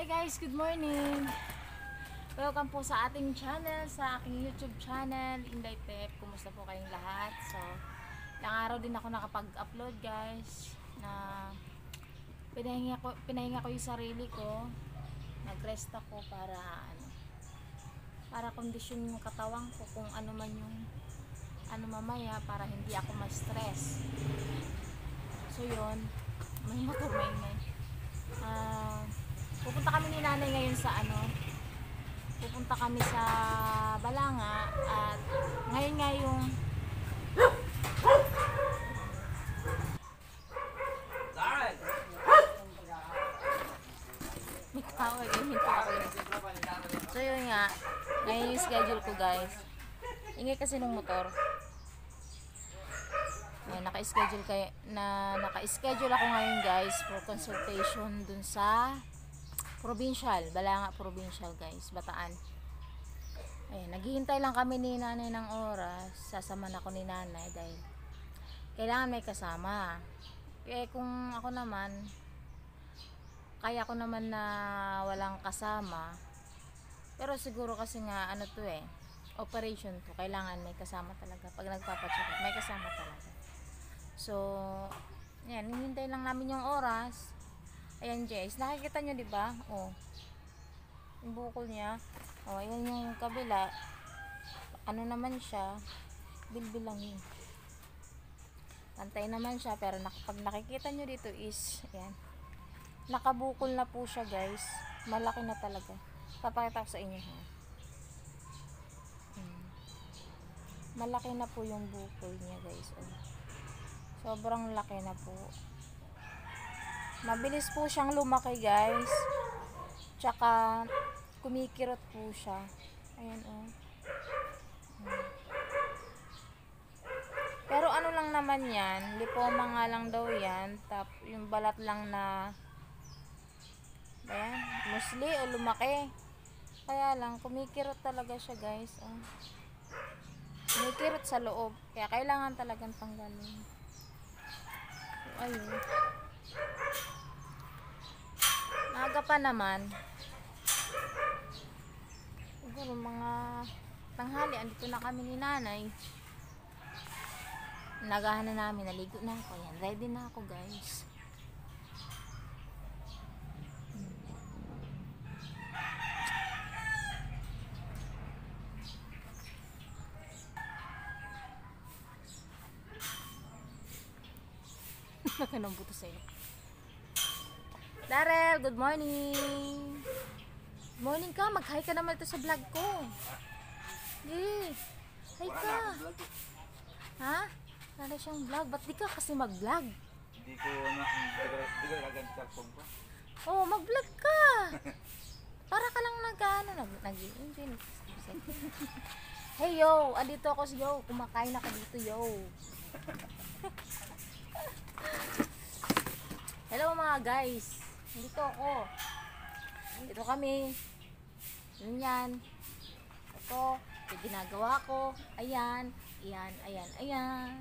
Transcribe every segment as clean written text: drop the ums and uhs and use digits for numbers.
Hi guys, good morning. Welcome po sa ating channel, sa aking YouTube channel, Inday Pep. Kumusta po kayong lahat? So, ilang araw din ako nakapag-upload guys na pinahinga ko yung sarili ko. Nag-rest ako para kondisyon yung katawan ko kung ano man yung mamaya para hindi ako ma-stress. So yun, may motor maingay. Pupunta kami ni nanay ngayon pupunta kami sa Balanga at ngayon nga yung so yun nga, ngayon yung schedule ko guys. Ingay kasi ng motor. Naka-schedule ako ngayon guys for consultation dun sa provincial, Balanga provincial guys, Bataan. Ayun, naghihintay lang kami ni nanay ng oras. Sasama na ako ni nanay dahil kailangan may kasama. Kung ako naman, kaya ko naman na walang kasama. Pero siguro kasi nga operation to, kailangan may kasama talaga. Pag nagpapacheck up, may kasama talaga. So, yan, hinihintay lang namin yung oras. Ayan guys, nakikita nyo diba? Oh, yung bukol niya. Oh, ayan yung kabila. Ano naman siya? Bilbil lang yun. Pantay naman siya, pero pag nakikita nyo dito is, ayan, nakabukol na po siya guys. Malaki na talaga. Papakita ko sa inyo ha. Malaki na po yung bukol niya guys. Oh. Sobrang laki na po. Mabilis po siyang lumaki guys. Tsaka kumikirot po siya. Ayan oh. Pero ano lang naman yan, lipoma nga lang daw yan. Yung balat lang na ayan, musli o lumaki. Kaya lang kumikirot talaga siya guys. Oh. Kumikirot sa loob. Kaya kailangan talagang tanggalin. So, ayun. Maaga pa naman. Siguro mga tanghali, andito na kami ni nanay. Nagahan na namin, naligo na ako. Yan, ready na ako guys. Nakanong buto sa'yo. Darrell, good morning. Good morning ka, mag-hi ka naman ito sa vlog ko. Hey, hi ka. Ha? Wala siyang vlog, ba't di ka kasi mag-vlog? Hindi ko nagaganda sa phone ko. Oh, mag-vlog ka. Para ka lang nag-enjoy. Hey yo, andito ako yo, kumakain ako dito yo. Hello mga guys. Dito ako. Dito kami. Yan. Ito. Yung ginagawa ko. Ayan. Ayan. Ayan. Ayan.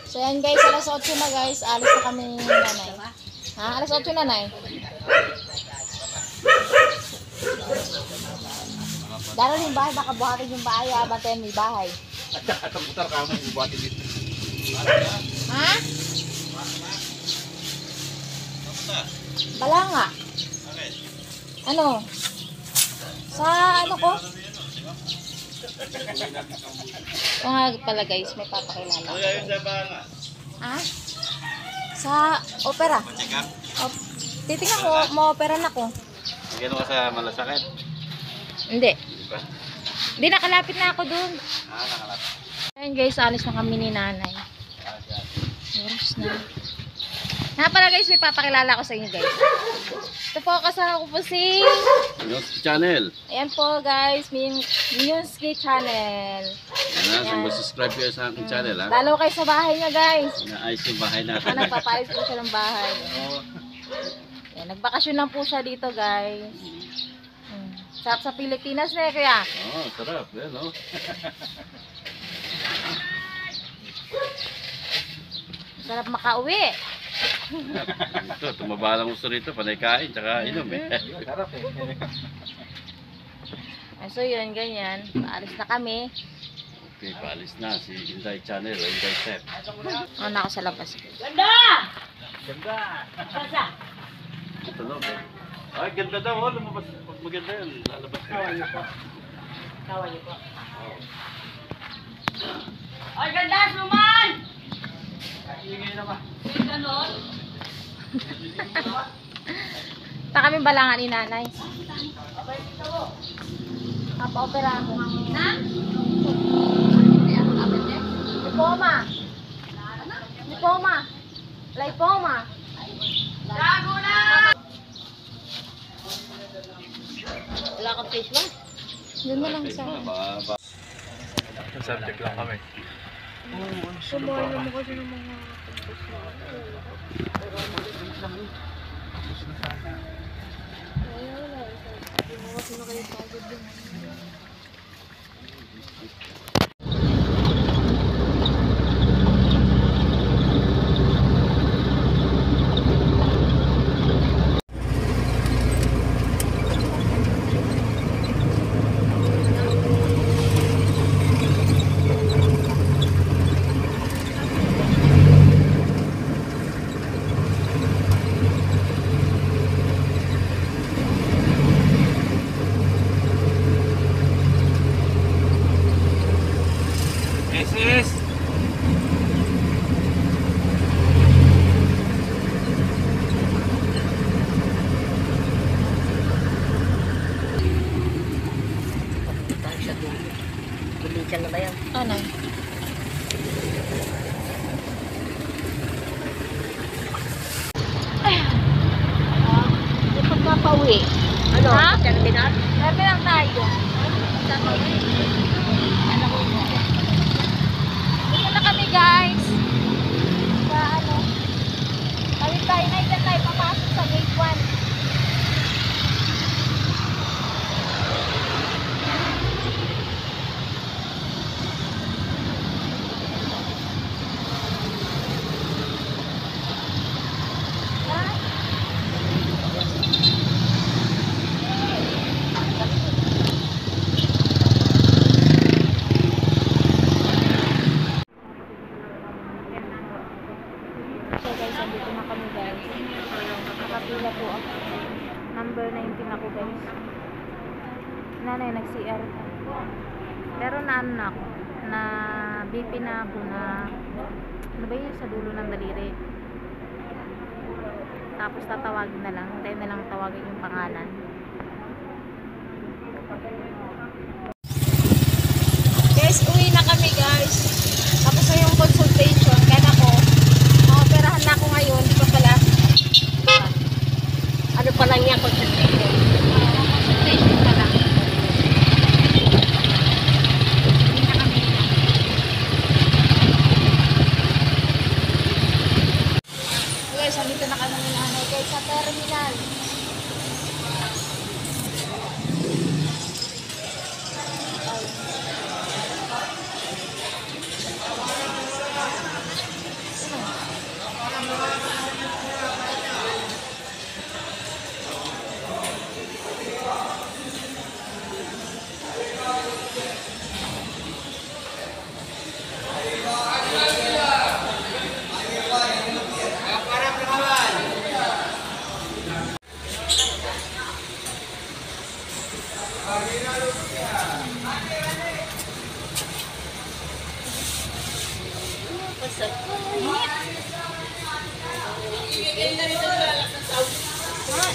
So yan guys. Alas 8 na guys. Alis na kami nanay. Ha? Alas 8 na nanay. Darating yung bahay, baka buhatin yung bahay, abantayan mo yung bahay. Atang-putar ka mo, bubuhatin dito. Ha? Balanga. Ano? Sa ano ko? O nga pala guys, may papakilala. Ha? Sa opera. Titingnan ko, ma-opera na ko. Gano'n ka sa malasakit? Hindi. Hindi, nakalapit na ako dun. Nakalapit. Ayan guys, alis na kami ni nanay. Oras na. Nga pala guys, may papakilala ko sa inyo guys. Ito po, kasama ko po si Minionsky Channel. ayan po guys, Minionsky Channel. Ayan, subscribe kayo sa aking channel ha. Lalo kayo sa bahay niya guys. Naayos yung bahay natin. Nagpapaayos po siya ng bahay. Ayan, nagbakasyon lang po siya dito guys. Sarap sa Pilipinas na kuya. Oo, sarap. Yan, no? Sarap makauwi. Ito, tumaba lang gusto rito. Panay kain, tsaka inom eh. Sarap eh. So yun, ganyan. Paalis na kami. Okay, paalis na si Inday Channel, Inday Step. Ano ako sa labas. Ganda! Ito no, eh. Ay, ganda daw. Oh, lumabas. Pag maganda yun, lalabas ka. Kawali po. Ay, ganda, suman! Ingay na ba? Ganon. Ta kami balangan ni nanay. Papa-opera ako. Na? Lipoma. Lipoma. Lipoma. Gago na! Wala kang face mask? Doon mo lang sa... Subject lang kami. Kumain mo kasi ng mga... Yes. Tayo siya doon. Kulikan na ba yan? Ano? Hindi pagpapauwi. Ano? Ha? Terminal? Sabi lang tayo. Dito na kami guys. Sa ano? Kami tayo na dyan tayo papasok sa gate 1. So guys, andito na kami guys. Nakapila po ako. Number 19 ako guys. Nanay, nag-CR. Pero na ano na ako. Na BP na ako na ano ba yun sa dulo ng daliri. Tapos tatawagin na lang. Hintayin na lang tawagin yung pangalan. Guys, uwi na kami guys. Tapos na yung consultation. Kaya ako, operahan na ako ngayon. Di pa pala. Ano pa lang yan? Consultation. Consultation pa lang. Uwi na kami. Guys, andito na kami ni nanay guys sa terminal.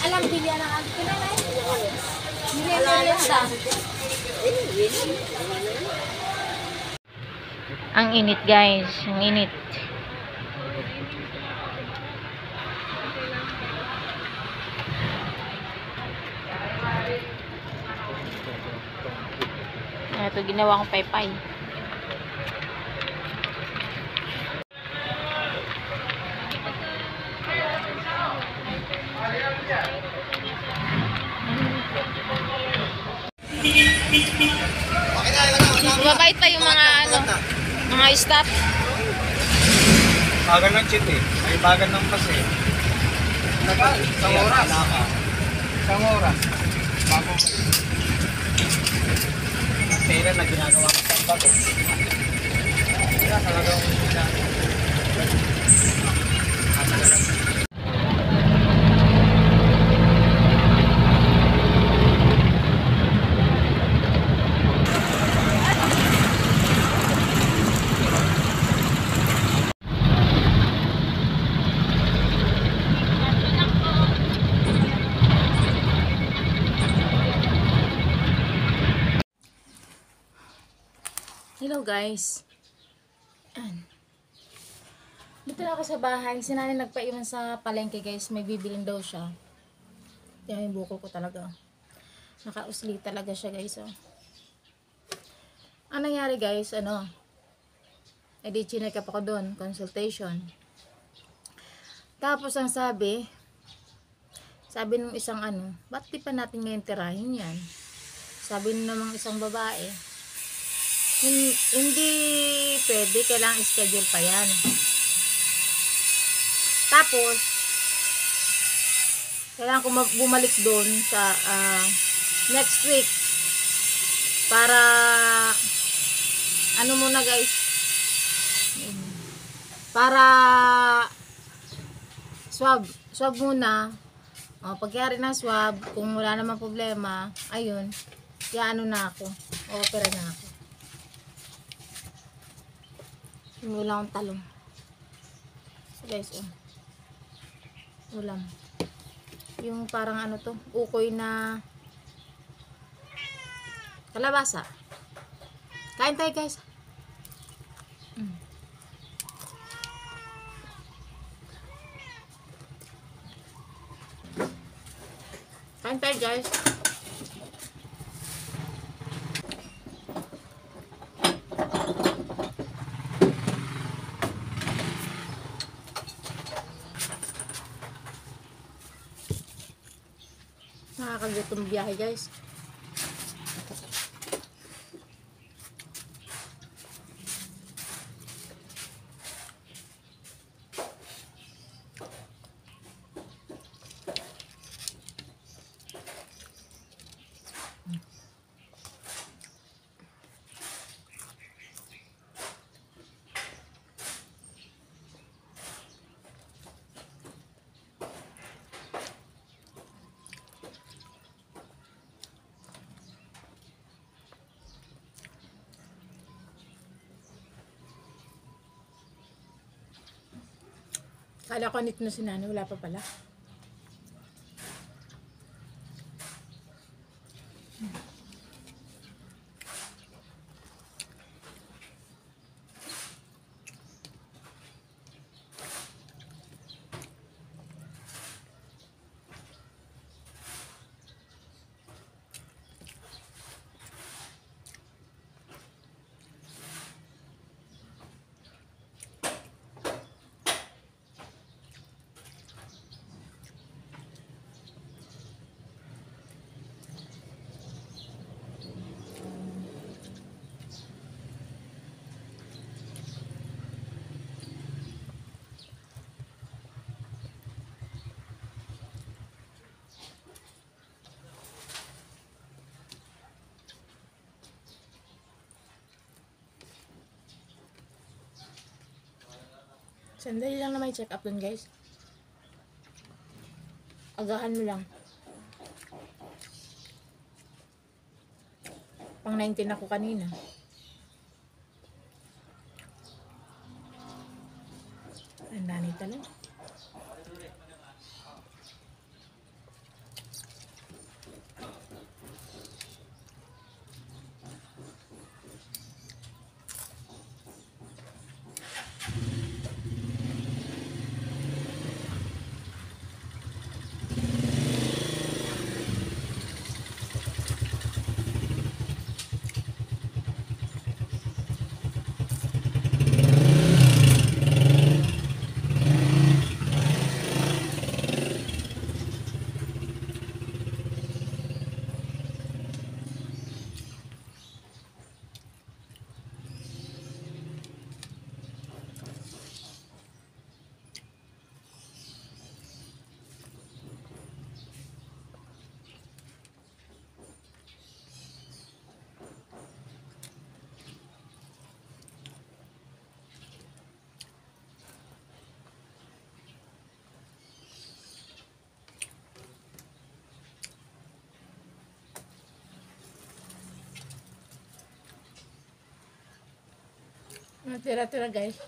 Alam bilya ng ate ko na Ang init guys, ang init. Ito ginawa kong paypay. Mabait pa yung mga ano, mga staff. Bagal ng chip eh. May bagal ng pas eh. Isang oras. Isang oras. Bago kayo. Kailan na ginagawa ko sa bago. Kaya talagang Hello guys. Dito na ako sa bahay. Si nanay nagpaiwan sa palengke guys. May bibilin daw siya. Yan yung buko ko talaga. Nakausli talaga siya guys. Oh. Ang nangyari guys, ano? Edi chinek up ako doon. Consultation. Tapos ang sabi nung isang ano, ba't di pa natin ngayon tirahin yan? Sabi namang isang babae, hindi pwede, kailangan schedule pa yan. Tapos kailangan ko bumalik doon sa next week para ano muna guys, para swab muna. Pagkayari ng swab, kung wala namang problema, ayun, ano na ako, opera na ako. Wala akong talong. So guys, ulam. Yung parang ano to, ukoy na kalabasa. Kain tayo guys. Kain tayo guys. Nakakagutom biyahe guys. Kala ko nito na si nanay, wala pa pala. Sandali lang na may check up dun guys. Agahan mo lang. Pang 19 ako kanina. Ang dami talaga. Tira-tira guys.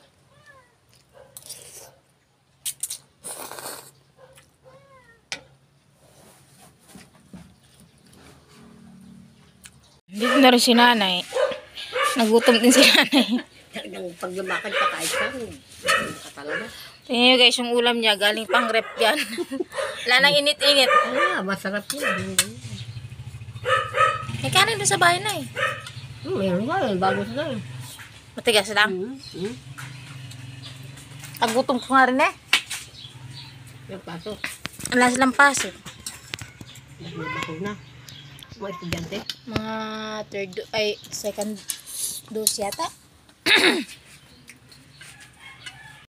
Dito na rin si nanay. Nagutom din si nanay. Talagang pag lumakad ka kahit saan, ka talaga. Tingnan nyo guys, yung ulam niya galing pang rep yan. Wala nang init-init. Masarap yun. May kanin doon sa bahay na eh. Meron ba yun? Bago sila. Matigas lang. Tagutom ko nga rin eh. Yung pasok. Wala silang pasok. Bakog na. Mga estudyante. Mga second dose yata.